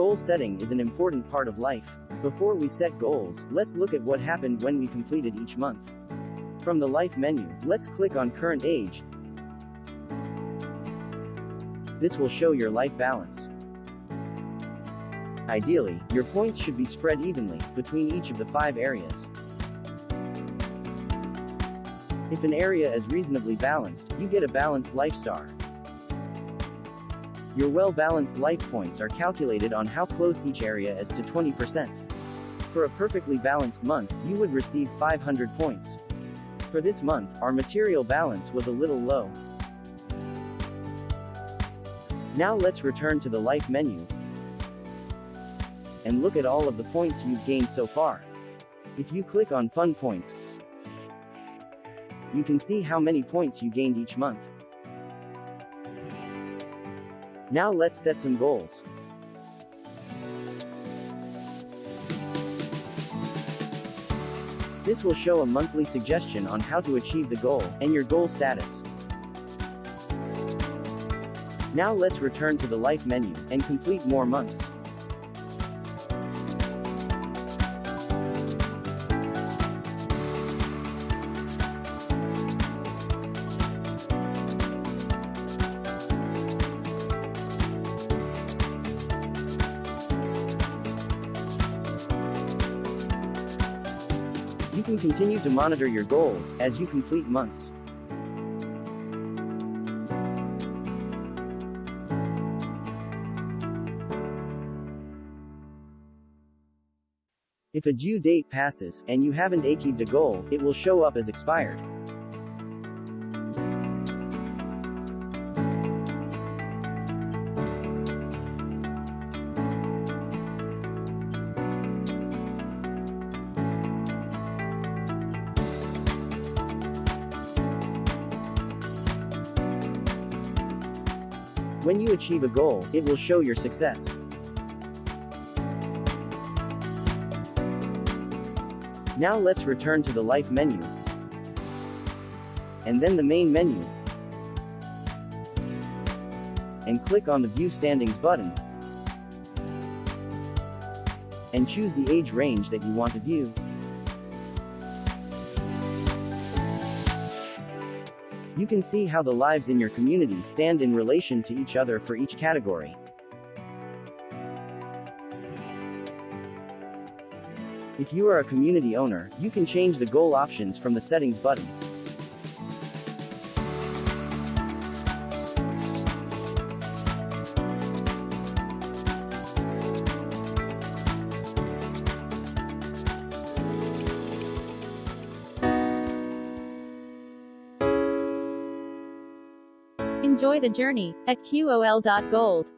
Goal setting is an important part of life. Before we set goals, let's look at what happened when we completed each month. From the Life menu, let's click on Current Age. This will show your life balance. Ideally, your points should be spread evenly between each of the 5 areas. If an area is reasonably balanced, you get a balanced life star. Your well-balanced life points are calculated on how close each area is to 20%. For a perfectly balanced month, you would receive 500 points. For this month, our material balance was a little low. Now let's return to the Life menu and look at all of the points you've gained so far. If you click on Fun Points, you can see how many points you gained each month. Now let's set some goals. This will show a monthly suggestion on how to achieve the goal, and your goal status. Now let's return to the Life menu, and complete more months. You can continue to monitor your goals as you complete months. If a due date passes, and you haven't achieved a goal, it will show up as expired. When you achieve a goal, it will show your success. Now let's return to the Life menu, and then the main menu, and click on the View Standings button, and choose the age range that you want to view. You can see how the lives in your community stand in relation to each other for each category. If you are a community owner, you can change the goal options from the Settings button. Enjoy the journey at QOL.Gold.